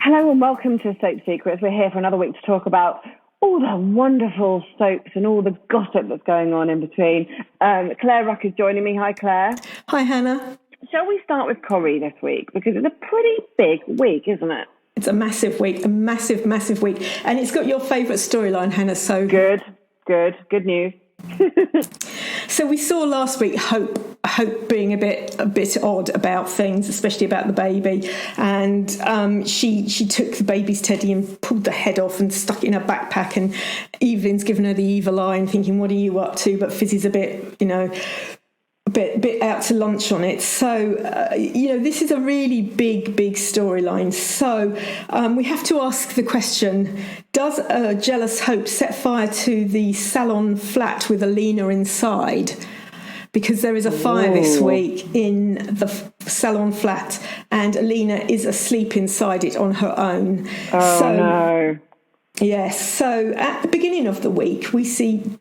Hello and welcome to Soap Secrets. We're here for another week to talk about all the wonderful soaps and all the gossip that's going on in between. Claire Ruck is joining me. Hi, Claire. Hi, Hannah. Shall we start with Corrie this week? Because it's a pretty big week, isn't it? It's a massive week, a massive week. And it's got your favourite storyline, Hannah, so... Good news. So we saw last week Hope being a bit odd about things, especially about the baby, and she took the baby's teddy and pulled the head off and stuck it in her backpack, and Evelyn's given her the evil eye and thinking, what are you up to? But Fizzy's a bit out to lunch on it. So this is a really big storyline. So we have to ask the question, does a jealous Hope set fire to the salon flat with Alina inside? Because there is a fire this week in the salon flat and Alina is asleep inside it on her own. No. Yes. So at the beginning of the week, we see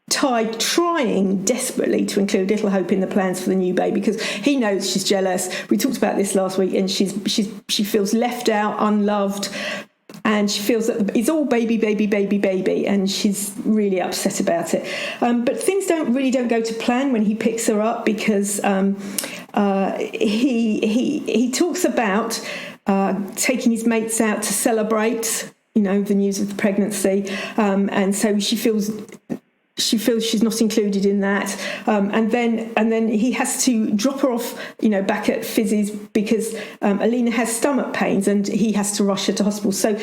Ty trying desperately to include little Hope in the plans for the new baby because he knows she's jealous. We talked about this last week, and she feels left out, unloved, and she feels that it's all baby, and she's really upset about it. But things don't go to plan when he picks her up because he talks about taking his mates out to celebrate, the news of the pregnancy, and so she feels she's not included in that, and then he has to drop her off, back at Fizzy's because Alina has stomach pains and he has to rush her to hospital. So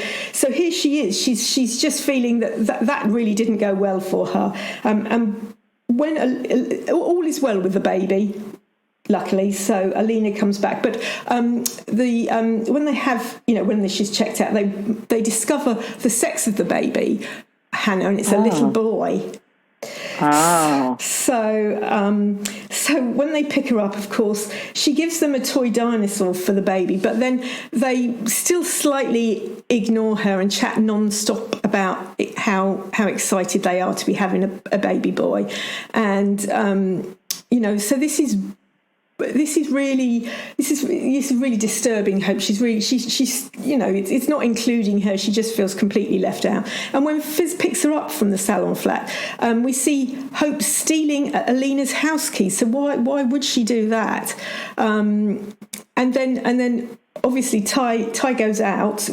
here she is. She's just feeling that really didn't go well for her. And when all is well with the baby, luckily, so Alina comes back. But when she's checked out, they discover the sex of the baby, Hannah, and it's a little boy. Oh. So when they pick her up, of course, she gives them a toy dinosaur for the baby, but then they still slightly ignore her and chat non-stop about how excited they are to be having a baby boy. And, so this is really disturbing. Hope she's it's not including her. She just feels completely left out. And when Fizz picks her up from the salon flat, we see Hope stealing Alina's house keys. So why would she do that? And then obviously Ty goes out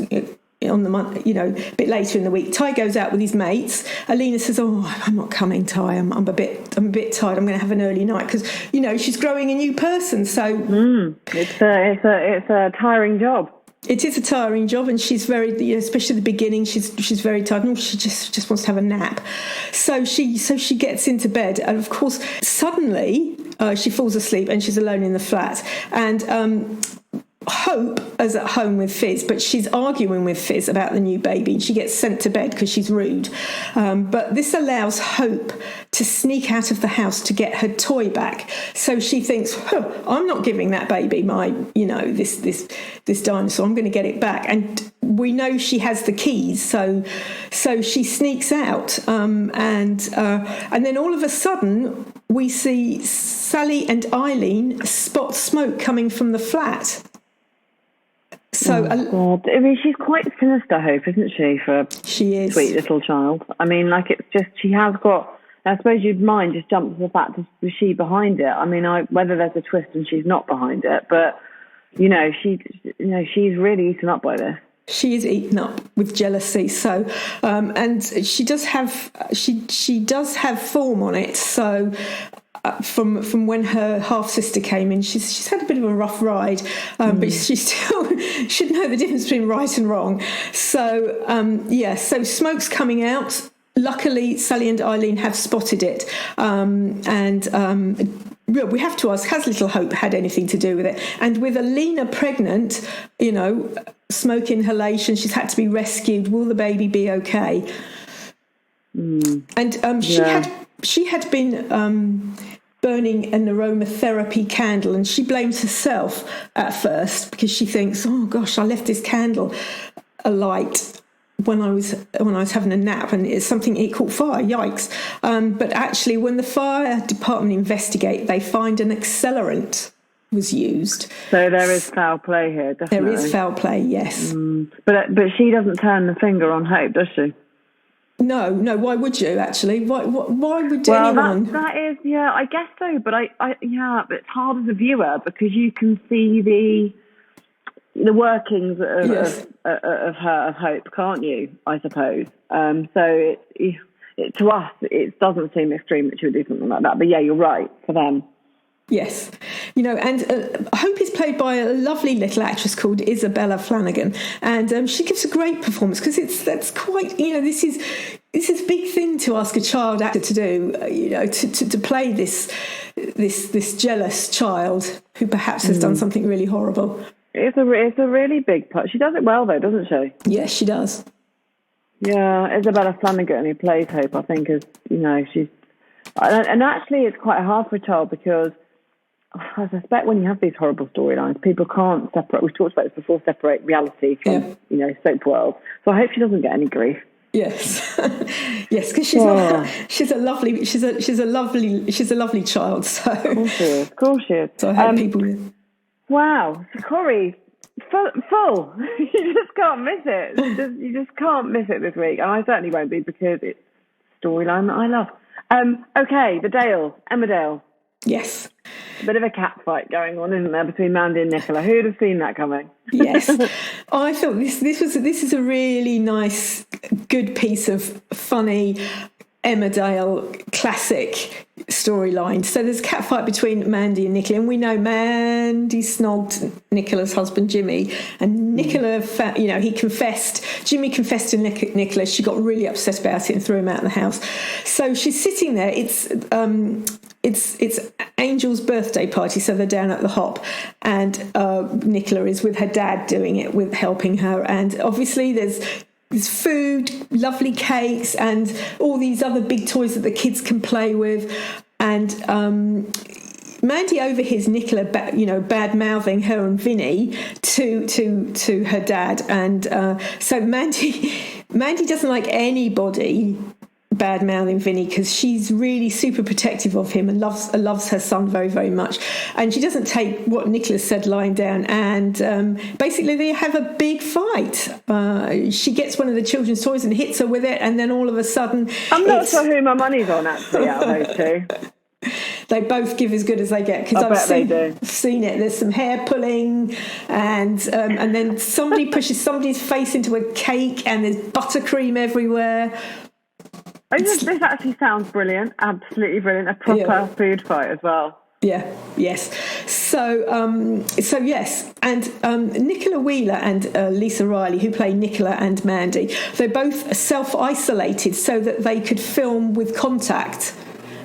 on the month, a bit later in the week. Ty goes out with his mates. Alina says, I'm not coming, Ty. I'm a bit tired. I'm going to have an early night because she's growing a new person. So it's a tiring job. It is a tiring job, and she's very, especially at the beginning, she's very tired, and she just wants to have a nap. So she gets into bed, and of course suddenly she falls asleep and she's alone in the flat. And Hope is at home with Fizz, but she's arguing with Fizz about the new baby, and she gets sent to bed because she's rude. But this allows Hope to sneak out of the house to get her toy back. So she thinks, I'm not giving that baby my, this dinosaur. I'm going to get it back. And we know she has the keys, so she sneaks out. And then all of a sudden, we see Sally and Eileen spot smoke coming from the flat. So, God. I mean, she's quite sinister, Hope, isn't she, for she is. Sweet little child? I mean, it's just, she has got, I suppose your mind just jumps to the fact, was she behind it? I mean, whether there's a twist and she's not behind it, but, she's really eaten up by this. She is eaten up with jealousy. So, and she does have form on it. So, from when her half sister came in, she's had a bit of a rough ride, but she still should know the difference between right and wrong. So, so smoke's coming out. Luckily, Sally and Eileen have spotted it, we have to ask, has little Hope had anything to do with it? And with Alina pregnant, smoke inhalation, she's had to be rescued. Will the baby be okay? And she had been burning an aromatherapy candle, and she blames herself at first because she thinks, oh gosh, I left this candle alight when I was having a nap, and it caught fire. Yikes! But actually, when the fire department investigate, they find an accelerant was used. So there is foul play here, definitely. There is foul play, yes. But she doesn't turn the finger on Hope, does she? No. Why would you, actually? Why would anyone? That is, yeah, I guess so. But it's hard as a viewer because you can see the workings of Hope, can't you? I suppose. So to us, it doesn't seem extreme that she would do something like that. But yeah, you're right, for them. Yes. And Hope is played by a lovely little actress called Isabella Flanagan. And she gives a great performance because that's quite, this is a big thing to ask a child actor to do, to play this jealous child who perhaps has done something really horrible. It's a really big part. She does it well, though, doesn't she? Yes, she does. Yeah, Isabella Flanagan, who plays Hope, I think is, she's... And actually, it's quite hard for a child because I suspect when you have these horrible storylines, people can't separate. We've talked about this before. Separate reality from soap world. So I hope she doesn't get any grief. Yes, yes, because she's a lovely child. So of course she is. So I hope people. Wow, so Corrie, full. You just can't miss it. You just can't miss it this week, and I certainly won't be because it's a storyline that I love. Okay, the Dale, Emmerdale. Yes. A bit of a catfight going on, isn't there, between Mandy and Nicola? Who'd have seen that coming? Yes. I thought this is a really nice, good piece of funny Emmerdale classic storyline. So there's a catfight between Mandy and Nicola, and we know Mandy snogged Nicola's husband Jimmy, and Nicola, Jimmy confessed to Nicola. She got really upset about it and threw him out of the house. So she's sitting there. It's Angel's birthday party, so they're down at the Hop, and Nicola is with her dad doing it, with helping her, and obviously there's food, lovely cakes, and all these other big toys that the kids can play with, and Mandy overhears Nicola, bad mouthing her and Vinny to her dad, and so Mandy doesn't like anybody bad mouthing Vinny because she's really super protective of him and loves her son very, very much, and she doesn't take what Nicola said lying down, and basically they have a big fight. She gets one of the children's toys and hits her with it, and then all of a sudden I'm not sure who my money's on actually out of those two. They both give as good as they get, because I've seen it. There's some hair pulling, and then somebody pushes somebody's face into a cake, and there's buttercream everywhere. This actually sounds brilliant. Absolutely brilliant. A proper food fight as well. Yeah. Yes. So yes, and Nicola Wheeler and Lisa Riley, who play Nicola and Mandy, they both self-isolated so that they could film with contact.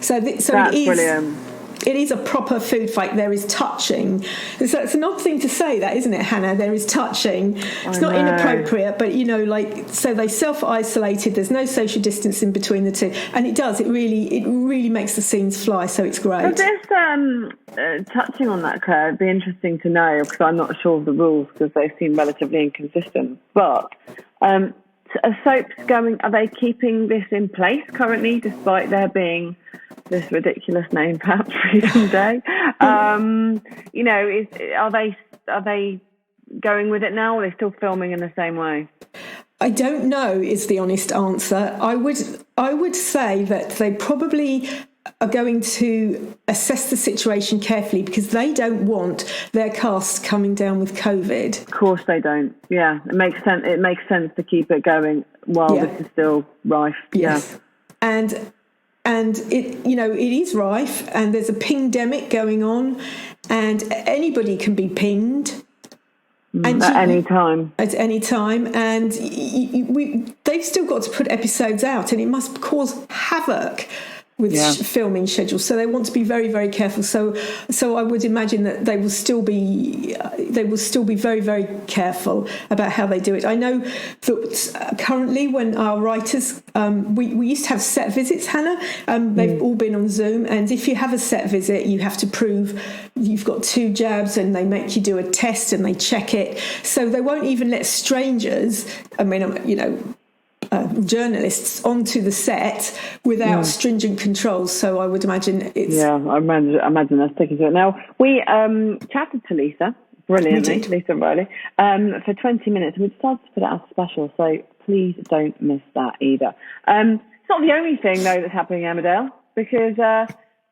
So that's brilliant. It is a proper food fight. There is touching. So it's an odd thing to say, that, isn't it, Hannah? There is touching. It's not inappropriate, but, so they self-isolated. There's no social distancing between the two. And it does. It really makes the scenes fly, so it's great. So this, touching on that, Claire, it'd be interesting to know, because I'm not sure of the rules, because they seem relatively inconsistent. But are soaps are they keeping this in place currently, despite there being this ridiculous name, perhaps Freedom Day? Are they going with it now, or are they still filming in the same way? I don't know is the honest answer. I would say that they probably are going to assess the situation carefully, because they don't want their cast coming down with COVID. Of course they don't. Yeah, it makes sense. It makes sense to keep it going while this is still rife. Yes. Yeah. And it is rife, and there's a pingdemic going on, and anybody can be pinged. And at any time. At any time. And they've still got to put episodes out, and it must cause havoc with filming schedules. So they want to be very, very careful. So I would imagine that they will still be very, very careful about how they do it. I know that currently, when our writers, we used to have set visits, Hannah. They've all been on Zoom, and if you have a set visit, you have to prove you've got 2 jabs, and they make you do a test and they check it. So they won't even let strangers. I mean, journalists onto the set without stringent controls. So I would imagine it's... Yeah, I imagine they're sticking to it. Now, we chatted to Lisa, brilliantly, Lisa Riley, for 20 minutes, and we decided to put it as a special, so please don't miss that either. It's not the only thing, though, that's happening in Emmerdale, because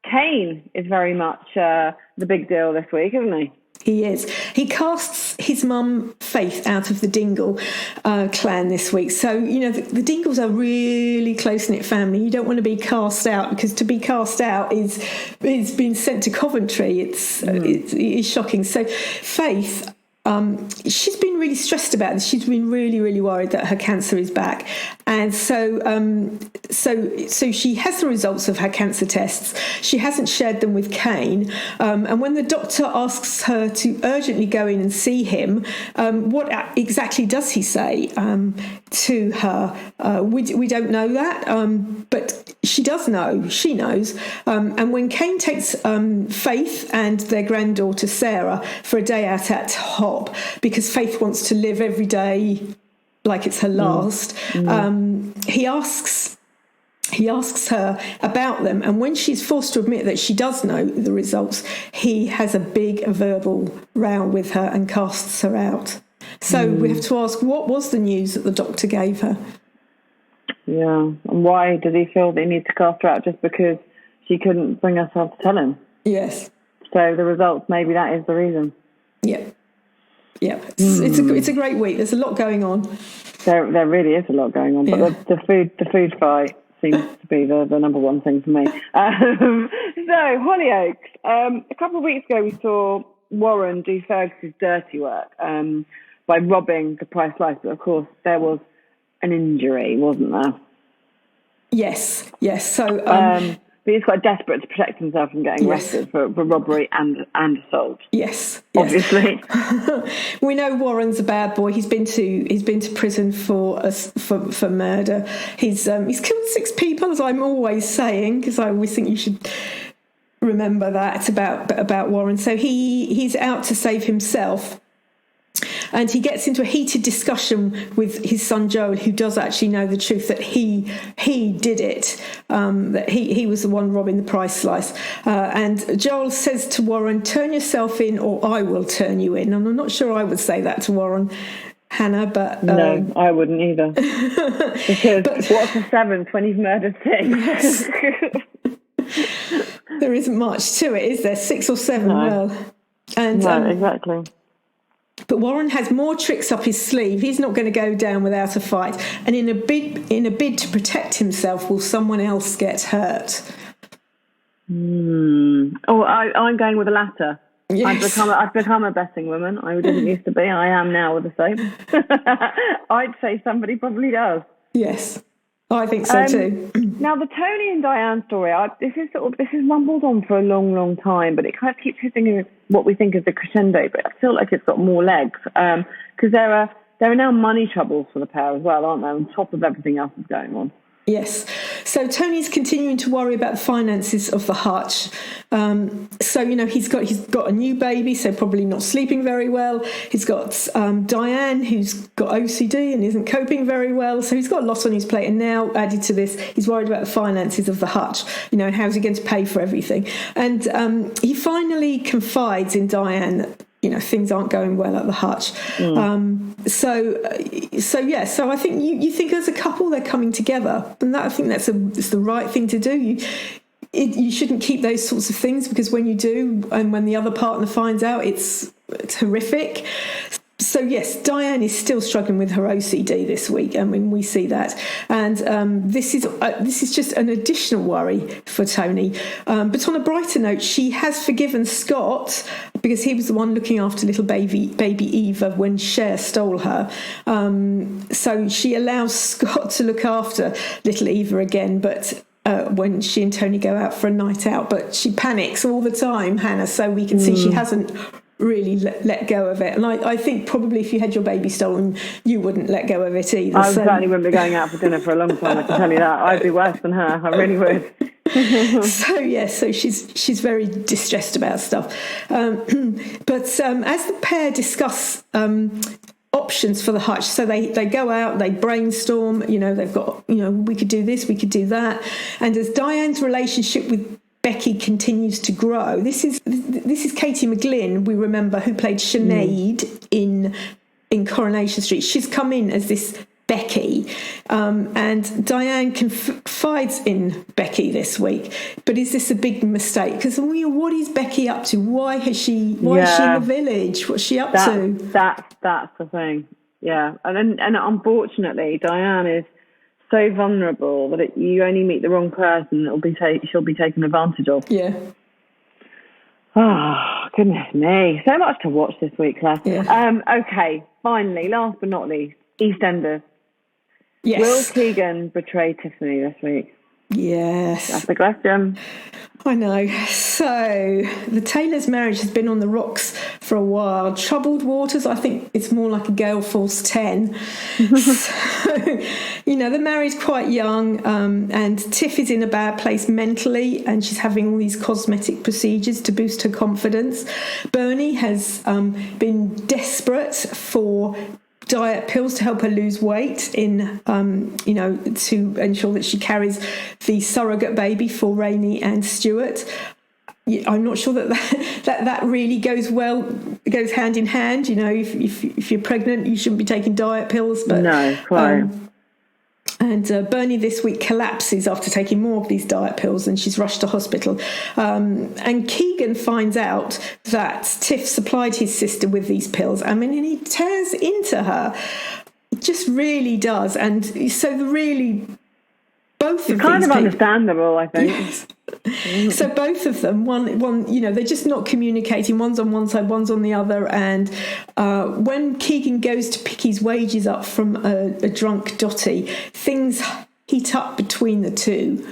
Kane is very much the big deal this week, isn't he? He is. He casts his mum, Faith, out of the Dingle clan this week. So, you know, the Dingles are really close-knit family. You don't want to be cast out, because to be cast out is being sent to Coventry. It's shocking. So Faith... she's been really stressed about this. She's been really, really worried that her cancer is back, and so she has the results of her cancer tests. She hasn't shared them with Kane, and when the doctor asks her to urgently go in and see him, what exactly does he say to her? We don't know that, but she does know. She knows. And when Kane takes Faith and their granddaughter Sarah for a day out at Hop, because Faith wants to live every day like it's her last, he asks her about them, and when she's forced to admit that she does know the results, he has a big verbal row with her and casts her out. So we have to ask, what was the news that the doctor gave her? Yeah, and why did he feel they need to cast her out? Just because she couldn't bring herself to tell him? Yes. So the results, maybe that is the reason. Yeah. Yeah, it's a great week. There's a lot going on. There really is a lot going on, but the food fight seems to be the number one thing for me. So Hollyoaks. A couple of weeks ago, we saw Warren do Fergus's dirty work by robbing the Price Life, but of course there was an injury, wasn't there? Yes. So. But he's quite desperate to protect himself from getting arrested for robbery and assault. Yes, obviously. We know Warren's a bad boy. He's been to prison for murder. He's killed 6 people, as I'm always saying, because I always think you should remember that about Warren. So he's out to save himself. And he gets into a heated discussion with his son Joel, who does actually know the truth, that he did it, that he was the one robbing the Price Slice. And Joel says to Warren, "Turn yourself in or I will turn you in." And I'm not sure I would say that to Warren, Hannah, but... No, I wouldn't either. Because what's the 7th when he's murdered 6? Yes. There isn't much to it, is there? 6 or 7, no. Exactly. But Warren has more tricks up his sleeve. He's not going to go down without a fight. And in a bid to protect himself, will someone else get hurt? Oh, I'm going with the latter. Yes. I've become a betting woman. I didn't used to be. I am now with the soap. I'd say somebody probably does. Yes. I think so too. Now, the Tony and Diane story, this is rumbled on for a long, long time, but it kind of keeps hitting what we think is the crescendo. But I feel like it's got more legs because there are now money troubles for the pair as well, aren't there? On top of everything else that's going on. Yes. So Tony's continuing to worry about the finances of the hutch. So, you know, he's got a new baby, so probably not sleeping very well. He's got Diane, who's got OCD and isn't coping very well. So he's got a lot on his plate. And now, added to this, he's worried about the finances of the hutch. You know, how's he going to pay for everything? And he finally confides in Diane that, you know, things aren't going well at the hutch. So I think you think as a couple they're coming together, and I think it's the right thing to do. You shouldn't keep those sorts of things, because when you do, and when the other partner finds out, it's horrific. So yes, Diane is still struggling with her OCD this week. I mean, we see that, and this is just an additional worry for Tony. But on a brighter note, she has forgiven Scott, because he was the one looking after little baby Eva when Cher stole her. So she allows Scott to look after little Eva again, but. When she and Tony go out for a night out, but she panics all the time, Hannah, so we can see she hasn't really let go of it. And I think probably if you had your baby stolen, you wouldn't let go of it either. I certainly wouldn't be going out for dinner for a long time, I can tell you that. I'd be worse than her, I really would. So she's very distressed about stuff. But as the pair discuss options for the hutch. So they go out, they brainstorm, they've got, we could do this, we could do that. And as Diane's relationship with Becky continues to grow, this is Katie McGlynn, we remember, who played Sinead in Coronation Street. She's come in as this Becky, and Diane confides in Becky this week. But is this a big mistake? Because what is Becky up to? Why is she in the village? What's she up to? That's the thing. Yeah, and unfortunately, Diane is so vulnerable that you only meet the wrong person, she'll be taken advantage of. Yeah. Oh, goodness me. So much to watch this week, Claire. Yeah. Okay, finally, last but not least, EastEnders. Yes. Will Keegan betray Tiffany this week? Yes. That's the question. I know. So the Taylor's marriage has been on the rocks for a while. Troubled waters, I think it's more like a gale force 10. So, they're married quite young, and Tiff is in a bad place mentally, and she's having all these cosmetic procedures to boost her confidence. Bernie has been desperate for diet pills to help her lose weight to ensure that she carries the surrogate baby for Rainey and Stuart. I'm not sure that really goes hand in hand. If you're pregnant, you shouldn't be taking diet pills. But no, quite. And Bernie this week collapses after taking more of these diet pills, and she's rushed to hospital. And Keegan finds out that Tiff supplied his sister with these pills. And he tears into her. It just really does. And so both of it's kind these of people, understandable, I think. Yes. So both of them, one, they're just not communicating. One's on one side, one's on the other. And when Keegan goes to pick his wages up from a drunk Dottie, things heat up between the two.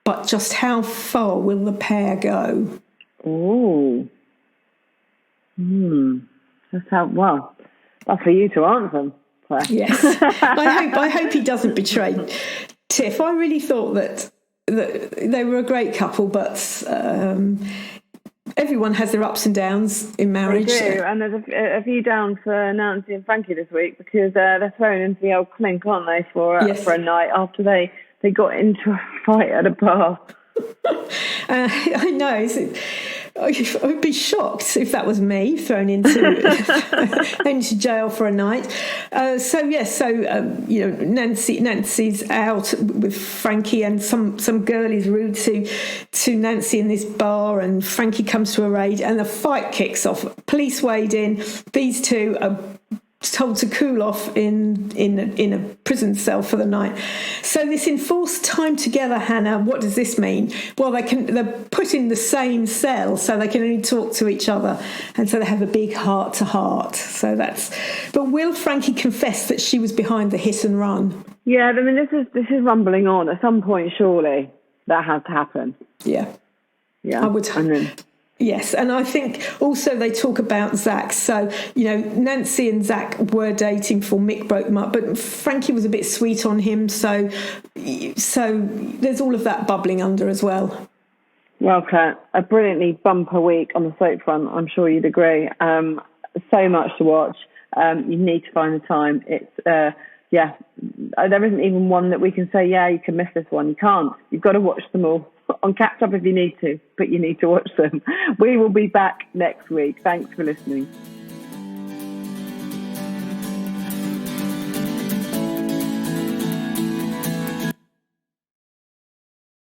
But just how far will the pair go? Oh. That's for you to answer, Claire. Yes. I hope he doesn't betray Tiff. I really thought that they were a great couple, but everyone has their ups and downs in marriage. They do, and there's a few down for Nancy and Frankie this week because they're thrown into the old clink, aren't they, for a night after they got into a fight at a bar. I know. I would be shocked if that was me thrown into jail for a night. Nancy's out with Frankie, and some girl is rude to Nancy in this bar, and Frankie comes to her aid, and the fight kicks off. Police wade in. These two are told to cool off in a prison cell for the night. So this enforced time together, Hannah, what does this mean? Well, they're put in the same cell, so they can only talk to each other, and so they have a big heart to heart. But will Frankie confess that she was behind the hit and run? Yeah, I mean, this is rumbling on. At some point, surely that has to happen. Yeah, I would. Yes, and I think also they talk about Zach. So, Nancy and Zach were dating before Mick broke them up, but Frankie was a bit sweet on him. So there's all of that bubbling under as well. Well, Claire, a brilliantly bumper week on the soap front. I'm sure you'd agree. So much to watch. You need to find the time. It's, there isn't even one that we can say, you can miss this one. You can't. You've got to watch them all. On catch up if you need to, but you need to watch them. We will be back next week. Thanks for listening.